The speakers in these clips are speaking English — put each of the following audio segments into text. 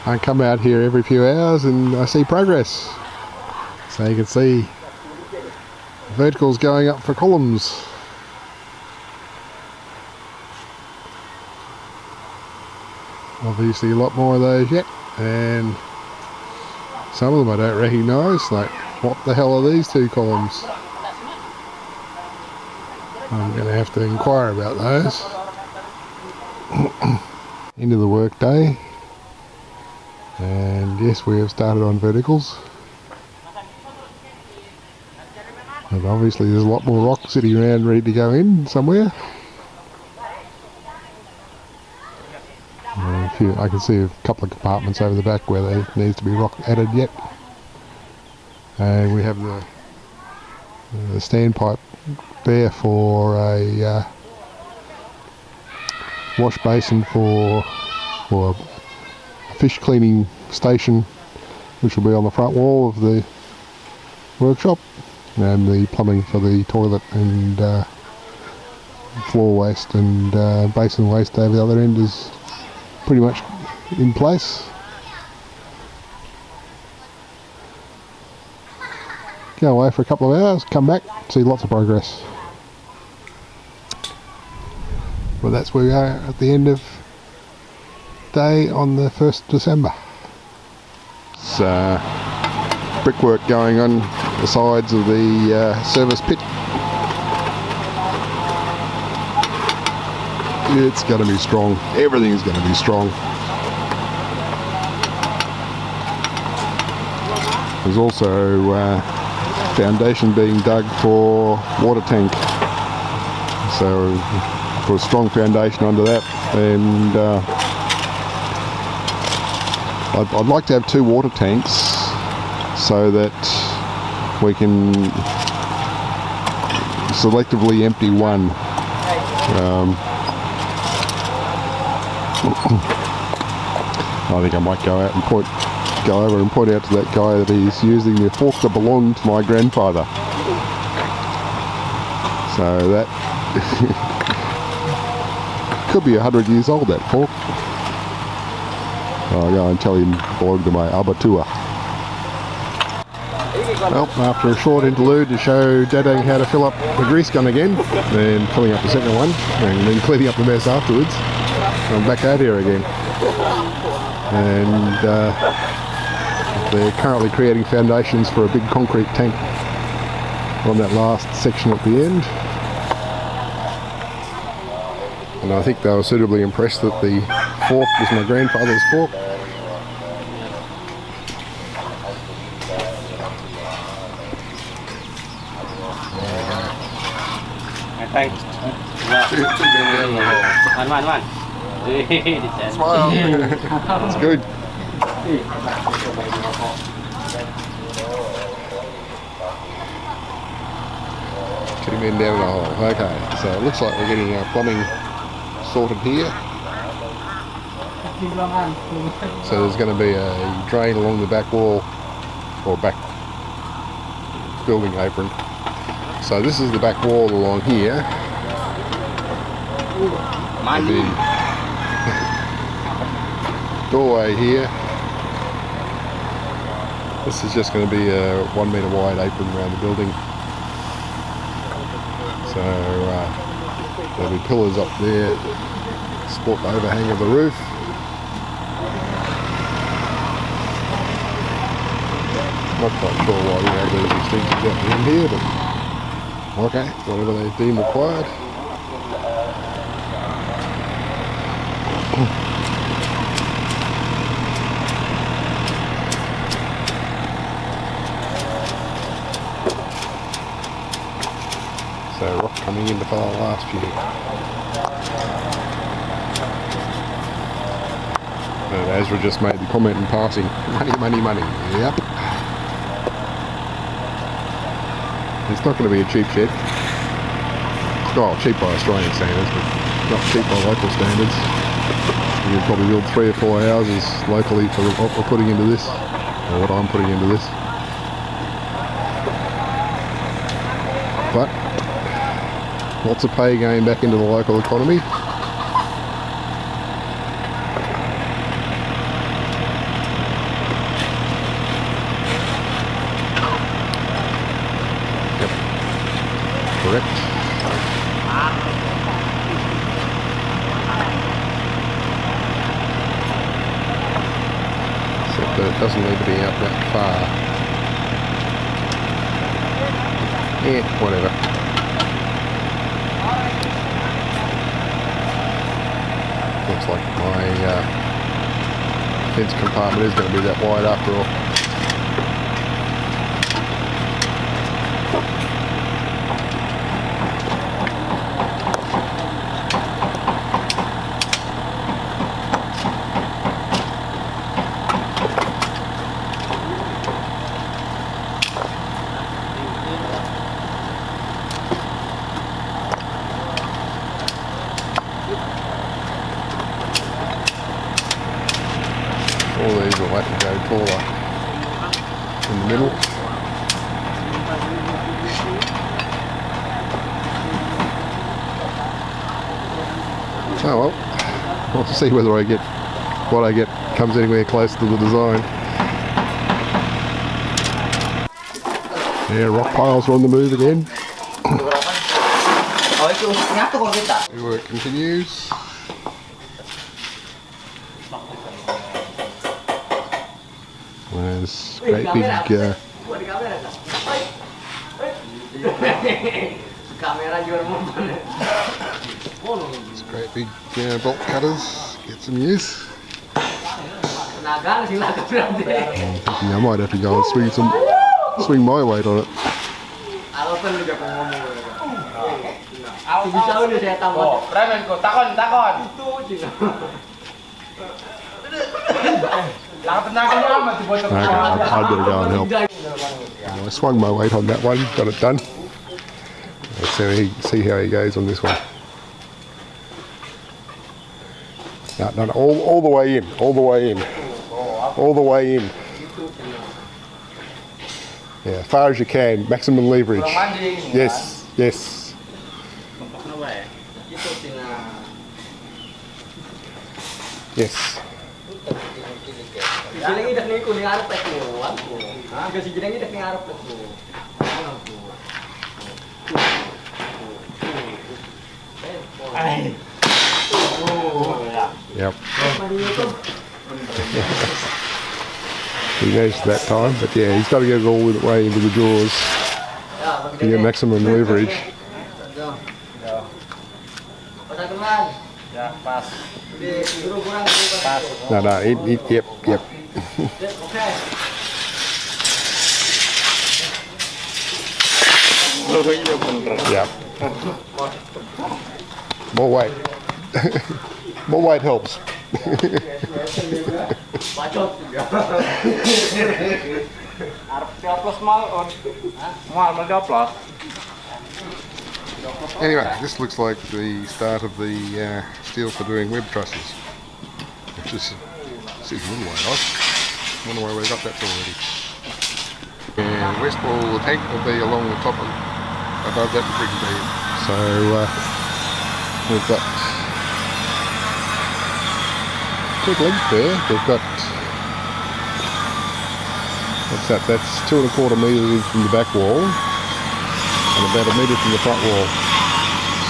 I come out here every few hours and I see progress. So you can see verticals going up for columns. Obviously a lot more of those yet, and some of them I don't recognise, like what the hell are these two columns? I'm going to have to inquire about those. End of the work day, and yes, we have started on verticals. And obviously there's a lot more rock sitting around ready to go in somewhere. I can see a couple of compartments over the back where there needs to be rock added yet. And we have the standpipe there for a wash basin for a fish cleaning station, which will be on the front wall of the workshop, and the plumbing for the toilet and floor waste and basin waste over the other end is pretty much in place. Go away for a couple of hours, come back, see lots of progress. Well, that's where we are at the end of day on the 1st December. It's brickwork going on the sides of the service pit. It's going to be strong. Everything's going to be strong. There's also foundation being dug for water tank. So put a strong foundation under that, and I'd like to have 2 water tanks so that we can selectively empty one. I think I might go over and point out to that guy that he's using the fork that belonged to my grandfather. So that could be 100 years old, that fork. I'll go and tell him it belonged to my abatua. Well, after a short interlude to show Dadang how to fill up the grease gun again, then filling up the second one, and then cleaning up the mess afterwards, I'm back out here again. And they're currently creating foundations for a big concrete tank on that last section at the end. And I think they were suitably impressed that the fork was my grandfather's fork. One. Smile. That's good. Get him in down in the hole. Okay, so it looks like we're getting our plumbing sorted here. So there's going to be a drain along the back wall, or back building apron. So this is the back wall along here. The doorway here. This is just going to be a 1 metre wide apron around the building. So there'll be pillars up there to support the overhang of the roof. Not quite sure why we have these extensions at the end here, but okay, whatever they deem required. So rock coming in to fill our last few. And Ezra just made the comment in passing, money. Yep. It's not going to be a cheap shed. Well, cheap by Australian standards, but not cheap by local standards. You can probably build 3 or 4 houses locally for what we're putting into this, or what I'm putting into this. But lots of pay going back into the local economy. Doesn't need to be out that far. Yeah, whatever. Looks like my fence compartment is going to be that wide after all. All these will have to go taller in the middle. Oh well, we'll see whether I get what I get comes anywhere close to the design. Yeah, rock piles are on the move again. The work continues. There's great big bolt cutters, get some use. I'm thinking I might have to go and swing my weight on it. I'd better go and help. I swung my weight on that one, got it done. Let's see how he goes on this one. No, all the way in, all the way in, all the way in. Yeah, as far as you can, maximum leverage. Yes, yes. Yes. Yep. He goes that time, but yeah, he's got to get it all the way into the jaws to get maximum leverage. No, yep. Yep. More weight. More weight helps. Anyway, this looks like the start of the steel for doing web trusses, which is a little way off. I wonder why we got that already. And west wall of the tank will be along the top of above that big beam. So we've got good length there. We've got, what's that? That's 2¼ metres in from the back wall and about 1 metre from the front wall.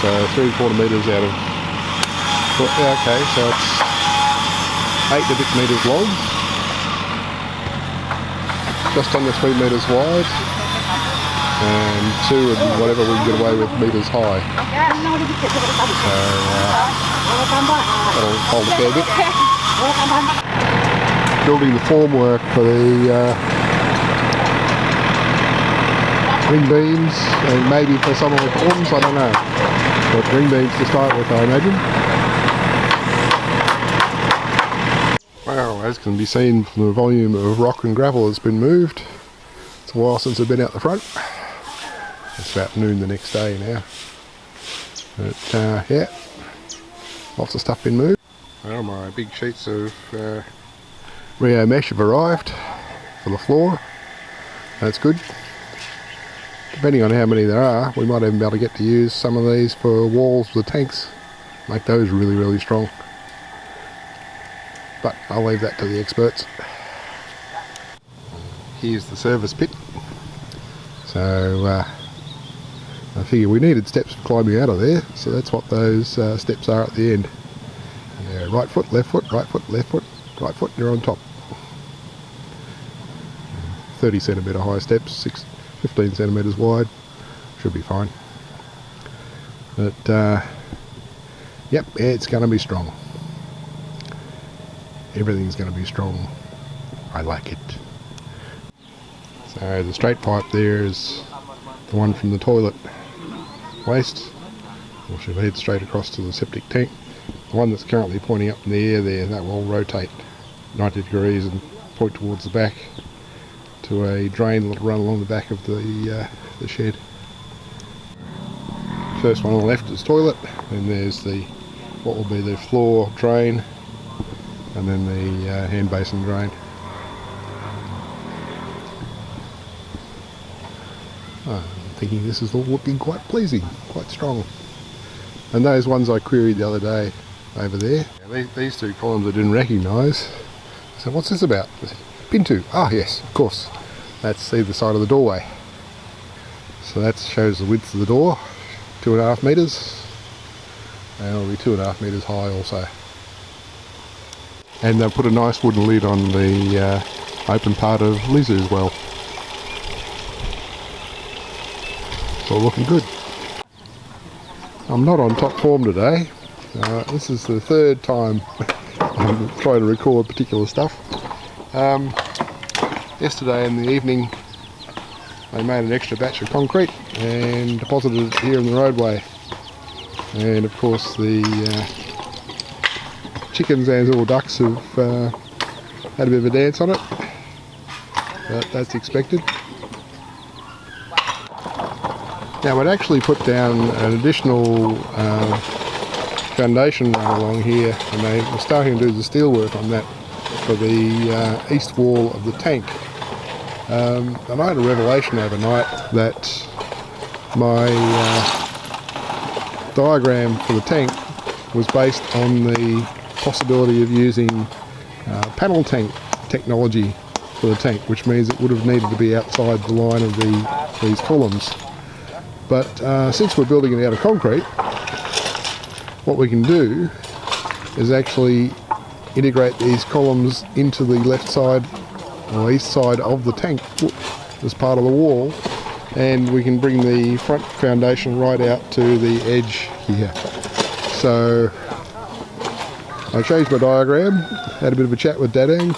So 3¼ metres out of, yeah, okay, so it's 8 and a bit metres long, just under 3 metres wide, and 2 and whatever we can get away with metres high. So that'll hold a fair bit. Building the formwork for the ring beams, and maybe for some of the columns, I don't know. But ring beams to start with, I imagine. Well, as can be seen from the volume of rock and gravel that's been moved, it's a while since I've been out the front. It's about noon the next day now. But yeah, lots of stuff been moved. Well, my big sheets of Rio mesh have arrived for the floor. That's good. Depending on how many there are, we might even be able to get to use some of these for walls for the tanks. Make those really, really strong. But I'll leave that to the experts. Here's the service pit. So I figure we needed steps for climbing out of there, so that's what those steps are at the end. Yeah, right foot, left foot, right foot, left foot, right foot, you're on top. 30 centimetre high steps, 15 centimetres wide. Should be fine. But yep, it's going to be strong. Everything's going to be strong. I like it. So the straight pipe there is the one from the toilet waste, which will head straight across to the septic tank. The one that's currently pointing up in the air there, that will rotate 90 degrees and point towards the back to a drain that'll run along the back of the shed. First one on the left is toilet, and there's what will be the floor drain, and then the hand basin drain. I'm thinking this is all looking quite pleasing, quite strong. And those ones I queried the other day over there, these two columns I didn't recognise. So what's this about? Pintu. Ah yes, of course. That's either side of the doorway. So that shows the width of the door, 2.5 metres. And it'll be 2.5 metres high also. And they'll put a nice wooden lid on the open part of Lizu as well. It's all looking good. I'm not on top form today. This is the third time I'm trying to record particular stuff. Yesterday in the evening I made an extra batch of concrete and deposited it here in the roadway. And of course the chickens and all ducks have had a bit of a dance on it. But that's expected. Now I'd actually put down an additional foundation run along here, and they were starting to do the steel work on that for the east wall of the tank. And I had a revelation overnight that my diagram for the tank was based on the possibility of using panel tank technology for the tank, which means it would have needed to be outside the line of these columns. But since we're building it out of concrete, what we can do is actually integrate these columns into the left side or east side of the tank as part of the wall, and we can bring the front foundation right out to the edge here. So I changed my diagram, had a bit of a chat with Dadang.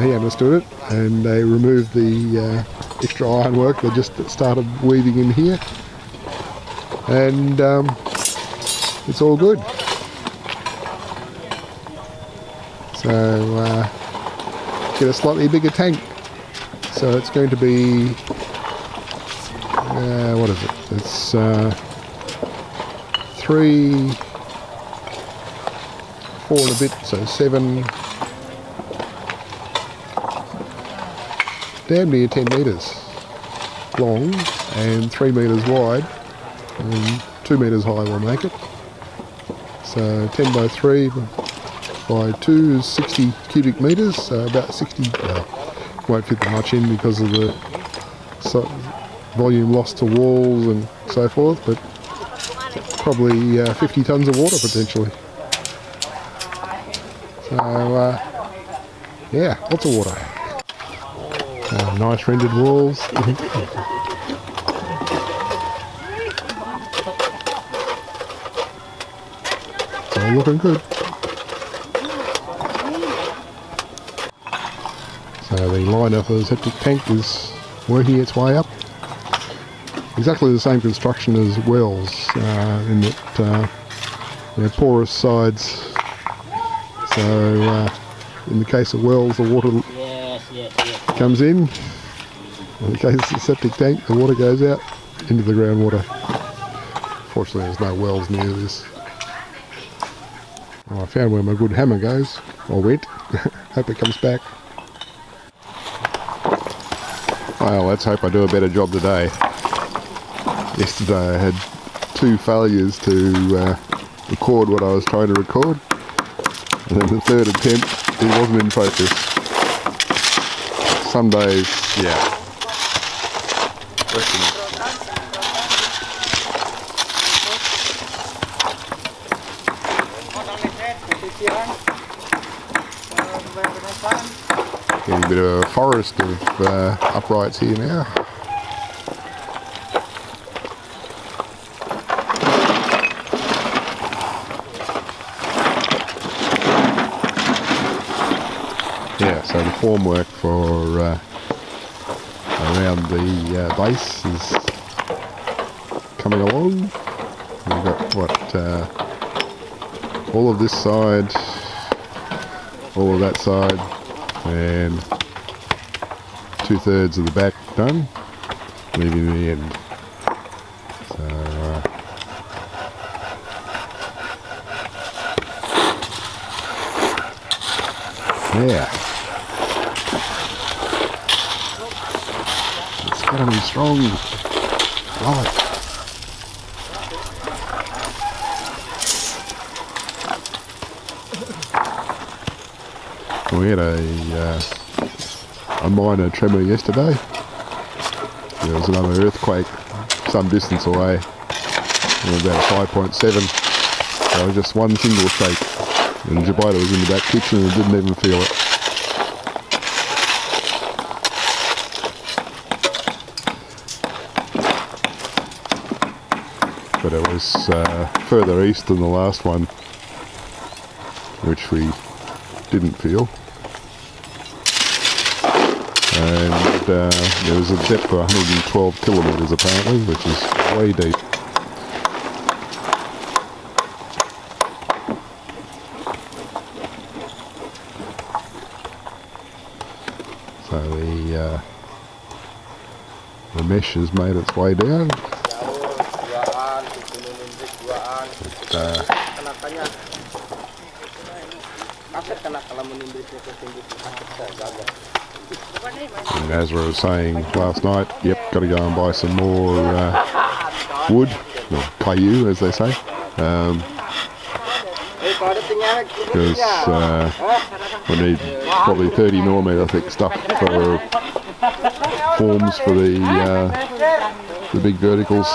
He understood it, and they removed the extra ironwork they just started weaving in here, and it's all good. So get a slightly bigger tank. So it's going to be what is it? It's 3, 4 and a bit, so 7, damn near 10 metres long and 3 metres wide, and 2 metres high will make it. So 10 by 3 by 2 is 60 cubic metres, so about 60, won't fit that much in because of the volume lost to walls and so forth, but probably 50 tonnes of water potentially. So yeah, lots of water. Nice rendered walls. It's all looking good. So the liner for the septic tank is working its way up. Exactly the same construction as wells, in that they're porous sides. So in the case of wells, the water comes in. In the case of the septic tank, the water goes out into the groundwater. Fortunately, there's no wells near this. Well, I found where my good hammer goes, or went. Hope it comes back. Well, let's hope I do a better job today. Yesterday I had 2 failures to record what I was trying to record, and then the third attempt, it wasn't in focus. Some days, yeah. Getting a bit of a forest of uprights here now. Yeah, so the formwork for around the base is coming along. We've got what, all of this side, all of that side, and 2/3 of the back done, leaving the end. So yeah, it's gotta be strong. Love it. We had a minor tremor yesterday. There was another earthquake some distance away, about 5.7. So just one single shake, and Jabita was in the back kitchen and didn't even feel it. But it was further east than the last one, which we didn't feel. And there was a depth of 112 kilometres apparently, which is way deep. So the mesh has made its way down. And as we were saying last night, yep, got to go and buy some more wood, or kayu as they say, because we need probably 30mm, I think, stuff for forms for the big verticals.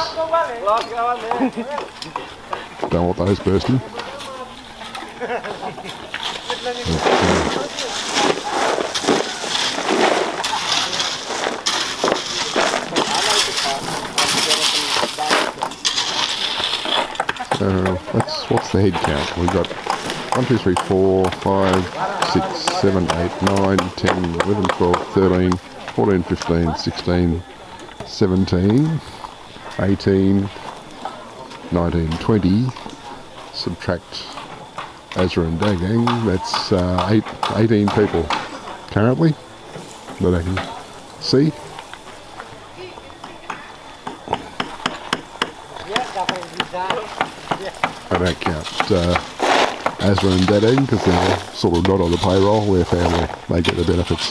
Don't want those bursting. What's the head count? We've got 1, 2, 3, 4, 5, 6, 7, 8, 9, 10, 11, 12, 13, 14, 15, 16, 17, 18, 19, 20. Subtract Azra and Dagang, that's 18 people currently that I can see. I don't count Azra and Dagang because they're sort of not on the payroll. We're family, they get the benefits.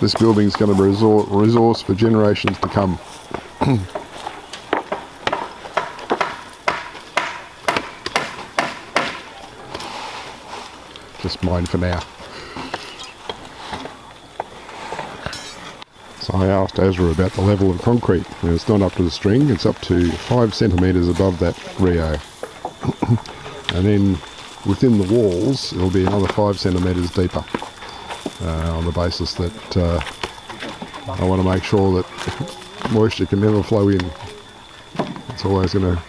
This building's going to be a resource for generations to come. Just mine for now. So I asked Azra about the level of concrete, and it's not up to the string, it's up to 5 centimetres above that Rio. And then within the walls it'll be another 5 centimetres deeper, on the basis that I want to make sure that moisture can never flow in. It's always going to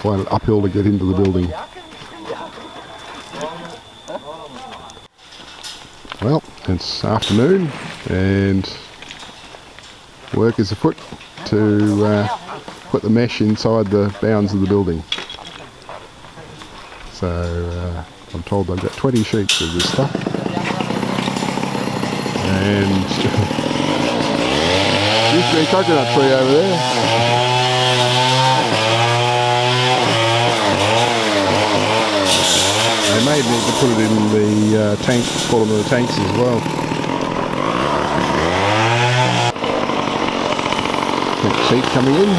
find it uphill to get into the building. Well, it's afternoon and work is afoot to put the mesh inside the bounds of the building. So I'm told they've got 20 sheets of this stuff. And used to be a coconut tree over there. They may need to put it in the tank, bottom of the tanks as well. Next sheet coming in.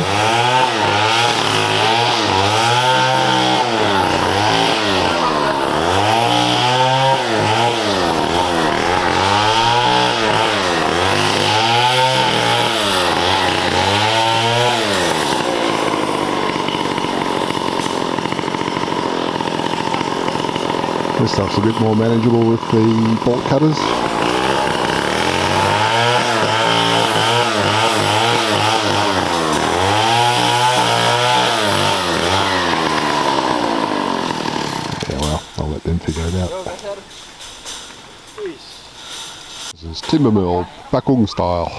This stuff's a bit more manageable with the bolt cutters. Yeah, well, I'll let them figure it out. This is timber mill, Bakung style.